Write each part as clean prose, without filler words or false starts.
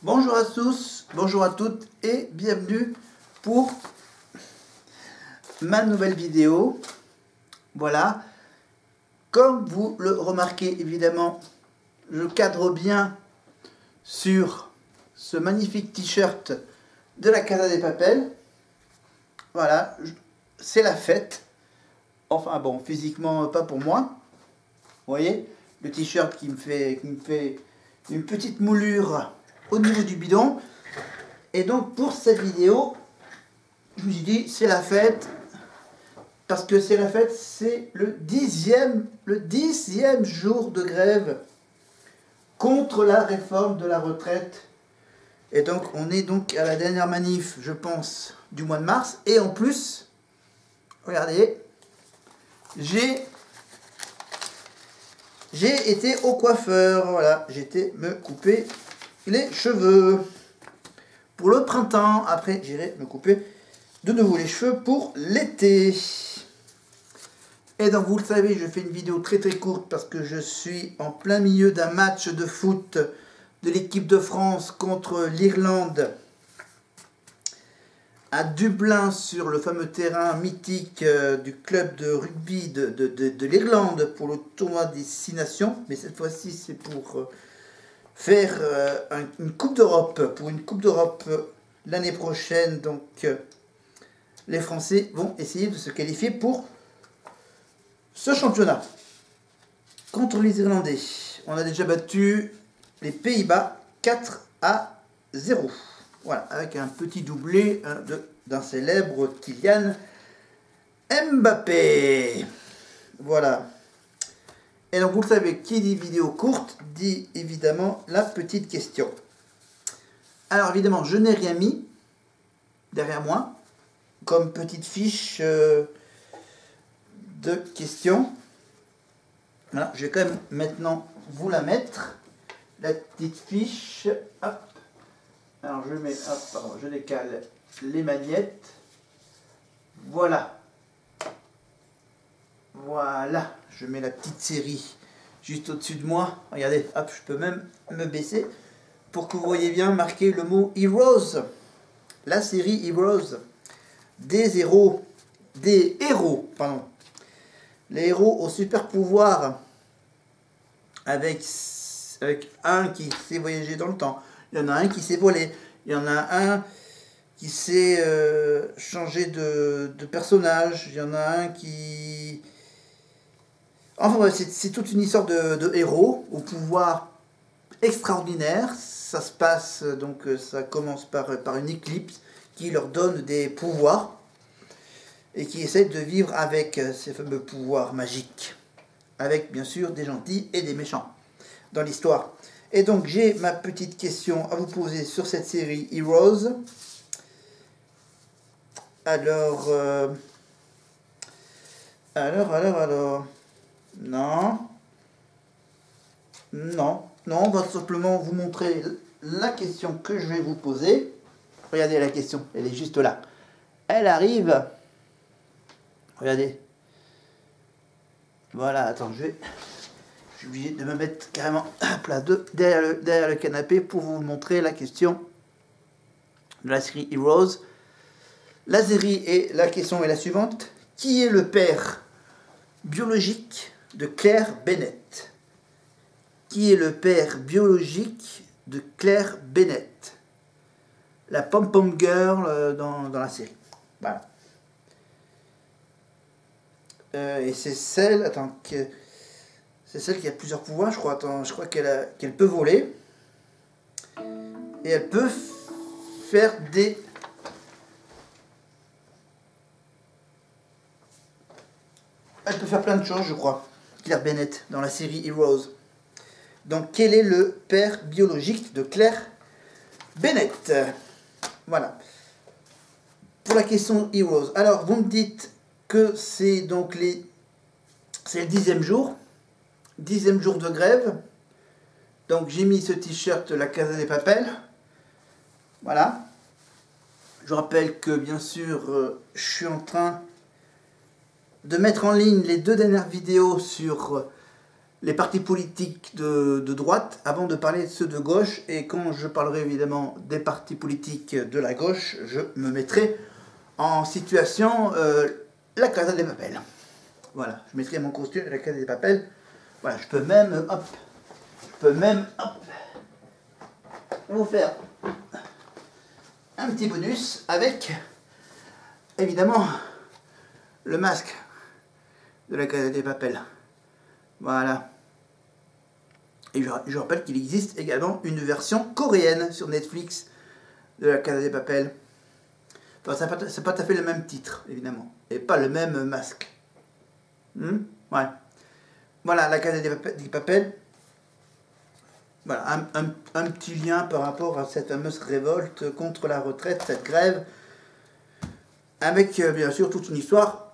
Bonjour à tous, bonjour à toutes et bienvenue pour ma nouvelle vidéo. Voilà, comme vous le remarquez évidemment, je cadre bien sur ce magnifique t-shirt de la Casa de Papel. Voilà, c'est la fête. Enfin bon, physiquement pas pour moi. Vous voyez, le t-shirt qui me fait une petite moulure au niveau du bidon. Et donc pour cette vidéo, je me suis dit c'est la fête. Parce que c'est la fête, c'est le dixième jour de grève contre la réforme de la retraite. Et donc on est donc à la dernière manif, je pense, du mois de mars. Et en plus, regardez, j'ai été au coiffeur. Voilà, j'ai été me couper les cheveux pour le printemps. Après, j'irai me couper de nouveau les cheveux pour l'été. Et donc vous le savez, je fais une vidéo très courte parce que je suis en plein milieu d'un match de foot de l'équipe de France contre l'Irlande à Dublin, sur le fameux terrain mythique du club de rugby de l'Irlande pour le tournoi des 6 nations. Mais cette fois-ci c'est pour faire une Coupe d'Europe, pour une Coupe d'Europe l'année prochaine. Donc les Français vont essayer de se qualifier pour ce championnat contre les Irlandais. On a déjà battu les Pays-Bas 4-0. Voilà, avec un petit doublé d'un célèbre Kylian Mbappé. Voilà. Et donc vous le savez, qui dit vidéo courte dit évidemment la petite question. Alors évidemment, je n'ai rien mis derrière moi comme petite fiche de questions. Voilà, je vais quand même maintenant vous la mettre, la petite fiche. Hop. Alors je mets, hop, pardon, je décale les magnettes. Voilà. Voilà, je mets la petite série juste au-dessus de moi. Regardez, hop, je peux même me baisser pour que vous voyez bien marquer le mot Heroes. La série Heroes. Des héros, pardon. Les héros au super pouvoir, avec un qui sait voyager dans le temps, il y en a un qui sait voler, il y en a un qui sait changer de personnage, il y en a un qui... Enfin bref, c'est toute une histoire de héros au pouvoir extraordinaire. Ça se passe, donc ça commence par une éclipse qui leur donne des pouvoirs et qui essaie de vivre avec ces fameux pouvoirs magiques, avec bien sûr des gentils et des méchants dans l'histoire. Et donc j'ai ma petite question à vous poser sur cette série Heroes. Alors, non, on va simplement vous montrer la question que je vais vous poser. Regardez la question, elle est juste là. Elle arrive. Regardez. Voilà, attends, je suis obligé de me mettre carrément à plat derrière le canapé pour vous montrer la question de la série Heroes. La série et la question est la suivante. Qui est le père biologique de Claire Bennett? Qui est le père biologique de Claire Bennett? La pom-pom girl dans la série. Voilà. Et c'est celle, c'est celle qui a plusieurs pouvoirs, je crois. Je crois qu'elle peut voler. Et elle peut faire des... Elle peut faire plein de choses, je crois. Claire Bennett, dans la série Heroes. Donc, quel est le père biologique de Claire Bennett? Voilà. Pour la question Heroes. Alors, vous me dites que c'est donc c'est le 10e jour. 10e jour de grève. Donc, j'ai mis ce t-shirt La Casa de Papel. Voilà. Je rappelle que, bien sûr, je suis en train de mettre en ligne les 2 dernières vidéos sur les partis politiques de droite avant de parler de ceux de gauche. Et quand je parlerai évidemment des partis politiques de la gauche, je me mettrai en situation la Casa de Papel. Voilà, je mettrai mon costume de la Casa de Papel. Voilà, je peux même, hop, vous faire un petit bonus avec, évidemment, le masque de la Casa de Papel. Voilà. Et je rappelle qu'il existe également une version coréenne sur Netflix de la Casa de Papel. Enfin, c'est pas tout à fait le même titre, évidemment. Et pas le même masque. Ouais. Voilà, la Casa de Papel. Voilà, un petit lien par rapport à cette fameuse révolte contre la retraite, cette grève. Avec, bien sûr, toute une histoire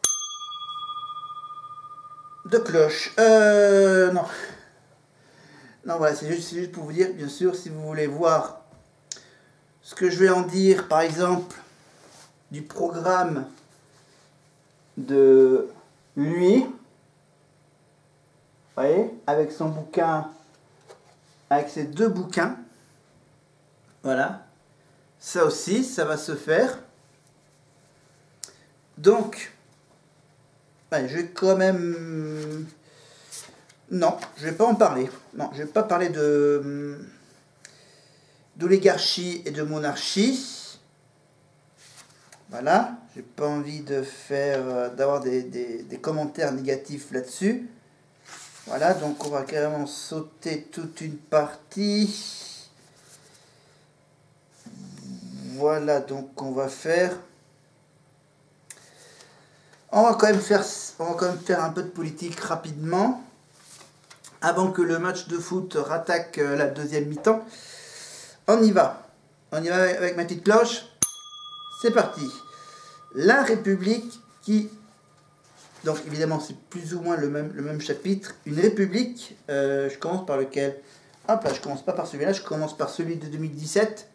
de cloche. Non. Non, voilà, c'est juste pour vous dire, bien sûr, si vous voulez voir ce que je vais en dire, par exemple, du programme de lui, vous voyez, avec son bouquin, avec ces deux bouquins, voilà, ça aussi, ça va se faire. Donc, je vais quand même... Non, je ne vais pas en parler. Non, je ne vais pas parler d'oligarchie et de monarchie. Voilà, j'ai pas envie de d'avoir des commentaires négatifs là-dessus. Voilà, donc on va carrément sauter toute une partie. Voilà, donc on va faire... On va quand même faire un peu de politique rapidement, avant que le match de foot rattaque la deuxième mi-temps. On y va. On y va avec ma petite cloche. C'est parti. La République qui... Donc évidemment c'est plus ou moins le même chapitre. Une République, je commence par lequel? Hop là, je commence pas par celui-là, je commence par celui de 2017.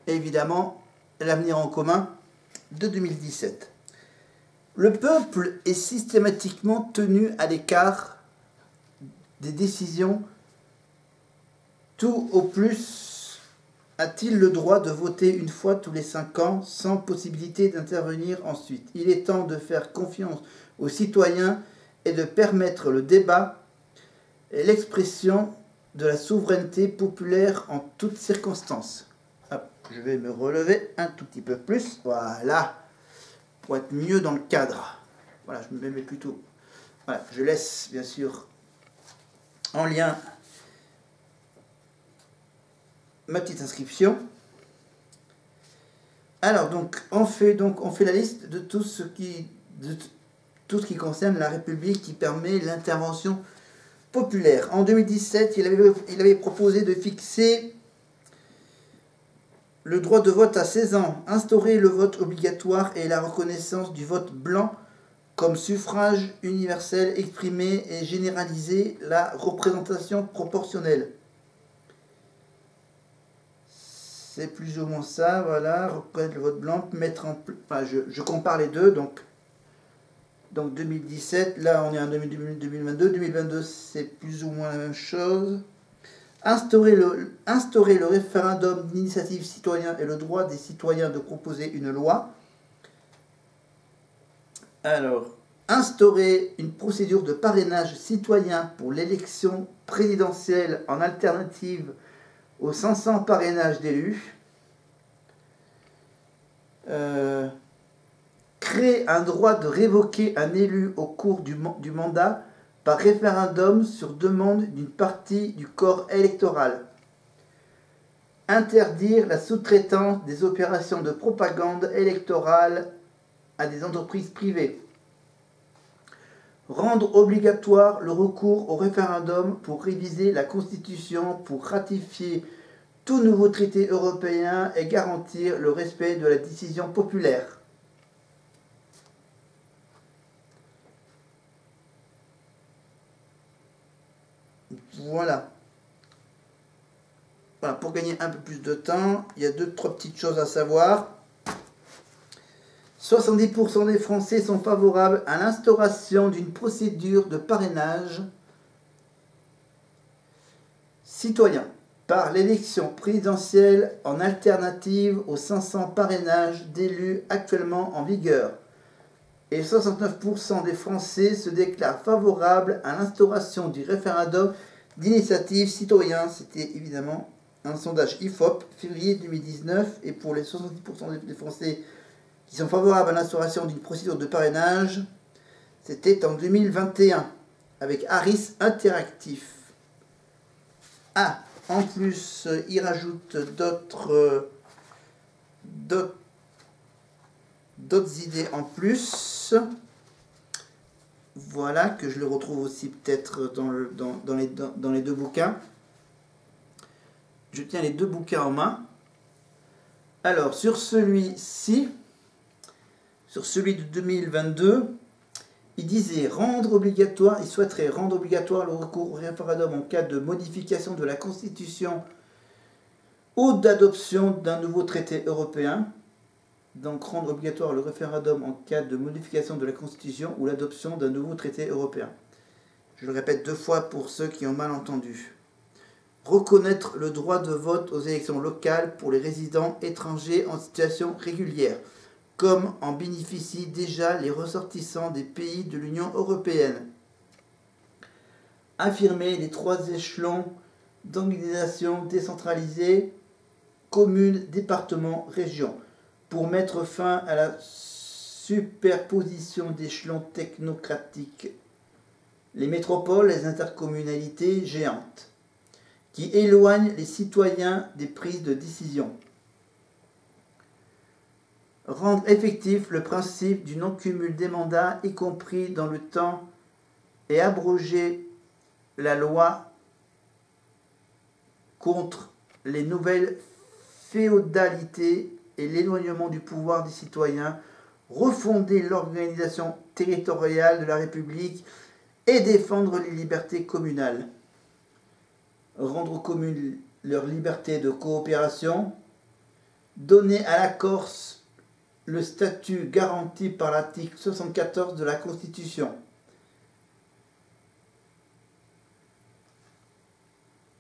Et évidemment, l'avenir en commun de 2017. Le peuple est systématiquement tenu à l'écart des décisions. Tout au plus a-t-il le droit de voter une fois tous les 5 ans sans possibilité d'intervenir ensuite. Il est temps de faire confiance aux citoyens et de permettre le débat et l'expression de la souveraineté populaire en toutes circonstances. Hop, je vais me relever un tout petit peu plus. Voilà. Pour être mieux dans le cadre. Voilà, je me mets plutôt... Voilà, je laisse bien sûr en lien ma petite inscription. Alors donc on fait la liste de tout ce qui concerne la République qui permet l'intervention populaire. En 2017, il avait proposé de fixer le droit de vote à 16 ans, instaurer le vote obligatoire et la reconnaissance du vote blanc comme suffrage universel exprimé et généraliser la représentation proportionnelle. C'est plus ou moins ça, voilà, reconnaître le vote blanc, mettre en... Enfin, je compare les deux, donc 2017, là on est en 2022, 2022 c'est plus ou moins la même chose. Instaurer le référendum d'initiative citoyen et le droit des citoyens de proposer une loi. Alors, instaurer une procédure de parrainage citoyen pour l'élection présidentielle en alternative aux 500 parrainages d'élus. Créer un droit de révoquer un élu au cours du mandat par référendum sur demande d'une partie du corps électoral. Interdire la sous-traitance des opérations de propagande électorale à des entreprises privées. Rendre obligatoire le recours au référendum pour réviser la Constitution, pour ratifier tout nouveau traité européen et garantir le respect de la décision populaire. Voilà. Voilà, pour gagner un peu plus de temps, il y a 2-3 petites choses à savoir. 70% des Français sont favorables à l'instauration d'une procédure de parrainage citoyens par l'élection présidentielle en alternative aux 500 parrainages d'élus actuellement en vigueur. Et 69% des Français se déclarent favorables à l'instauration du référendum d'initiative citoyen. C'était évidemment un sondage IFOP, février 2019. Et pour les 70% des Français qui sont favorables à l'instauration d'une procédure de parrainage, c'était en 2021, avec Harris Interactif. Ah, en plus, il rajoute d'autres idées en plus. Voilà, que je le retrouve aussi peut-être dans les deux bouquins. Je tiens les deux bouquins en main. Alors, sur celui-ci, sur celui de 2022, il disait il souhaiterait rendre obligatoire le recours au référendum en cas de modification de la Constitution ou d'adoption d'un nouveau traité européen. Donc rendre obligatoire le référendum en cas de modification de la Constitution ou l'adoption d'un nouveau traité européen. Je le répète 2 fois pour ceux qui ont mal entendu. Reconnaître le droit de vote aux élections locales pour les résidents étrangers en situation régulière, comme en bénéficient déjà les ressortissants des pays de l'Union européenne. Affirmer les 3 échelons d'organisation décentralisée, communes, départements, régions, pour mettre fin à la superposition d'échelons technocratiques, les métropoles, les intercommunalités géantes, qui éloignent les citoyens des prises de décision. Rendre effectif le principe du non-cumul des mandats, y compris dans le temps, et abroger la loi contre les nouvelles féodalités et l'éloignement du pouvoir des citoyens, refonder l'organisation territoriale de la République et défendre les libertés communales. Rendre aux communes leur liberté de coopération, donner à la Corse le statut garanti par l'article 74 de la Constitution.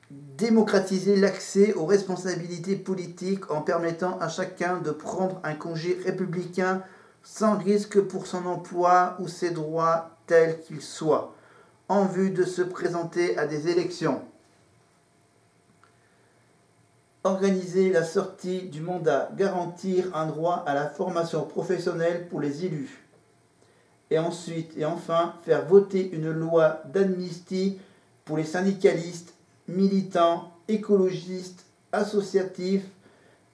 Démocratiser l'accès aux responsabilités politiques en permettant à chacun de prendre un congé républicain sans risque pour son emploi ou ses droits tels qu'ils soient, en vue de se présenter à des élections. Organiser la sortie du mandat, garantir un droit à la formation professionnelle pour les élus. Et enfin, faire voter une loi d'amnistie pour les syndicalistes, militants, écologistes, associatifs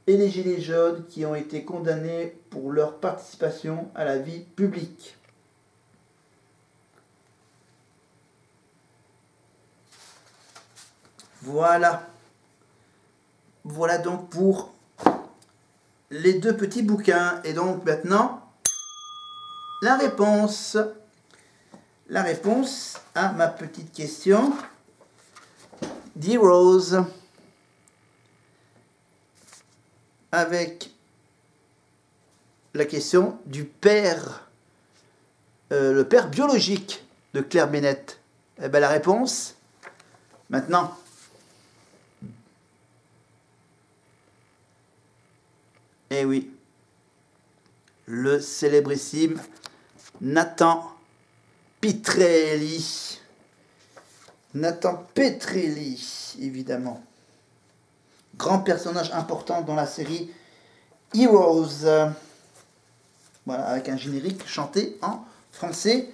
et les gilets jaunes qui ont été condamnés pour leur participation à la vie publique. Voilà. Voilà donc pour les 2 petits bouquins. Et donc maintenant, la réponse. La réponse à ma petite question d'Heroes. Avec la question du père, le père biologique de Claire Bennett. Eh bien la réponse, maintenant. Eh oui, le célébrissime Nathan Petrelli. Nathan Petrelli, évidemment. Grand personnage important dans la série Heroes. Voilà, avec un générique chanté en français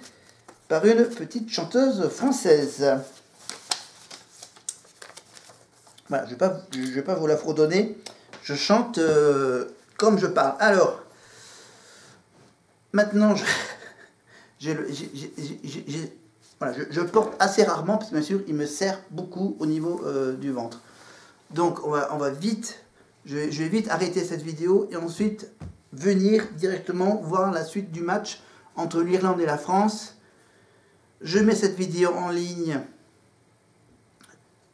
par une petite chanteuse française. Voilà, je ne vais pas vous la fredonner. Je chante comme je parle. Alors, maintenant, je porte assez rarement, parce que bien sûr, il me serre beaucoup au niveau du ventre. Donc, on va vite, je vais vite arrêter cette vidéo et ensuite venir directement voir la suite du match entre l'Irlande et la France. Je mets cette vidéo en ligne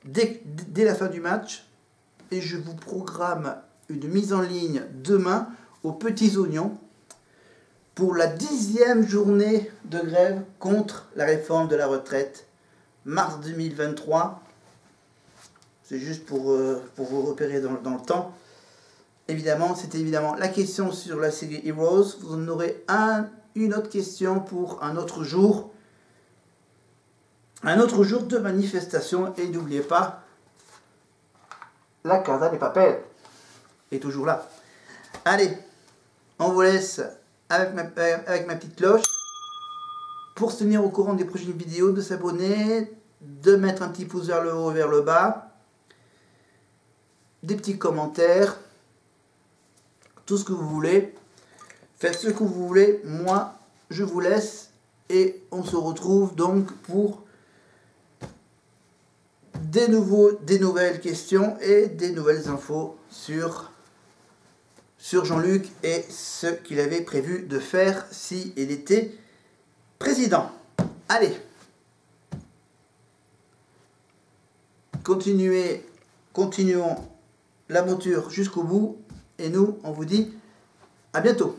dès la fin du match et je vous programme une mise en ligne demain aux Petits Oignons pour la 10e journée de grève contre la réforme de la retraite, mars 2023. C'est juste pour vous repérer dans le temps. Évidemment, c'était évidemment la question sur la série Heroes. Vous en aurez une autre question pour un autre jour. Un autre jour de manifestation. Et n'oubliez pas, la Casa des Papel est toujours là. Allez, on vous laisse avec ma petite cloche. Pour se tenir au courant des prochaines vidéos, de s'abonner, de mettre un petit pouce vers le haut, vers le bas, des petits commentaires, tout ce que vous voulez. Faites ce que vous voulez, moi je vous laisse et on se retrouve donc pour des nouvelles questions et des nouvelles infos sur Jean-Luc et ce qu'il avait prévu de faire s'il était président. Allez, continuons l'aventure jusqu'au bout et nous on vous dit à bientôt.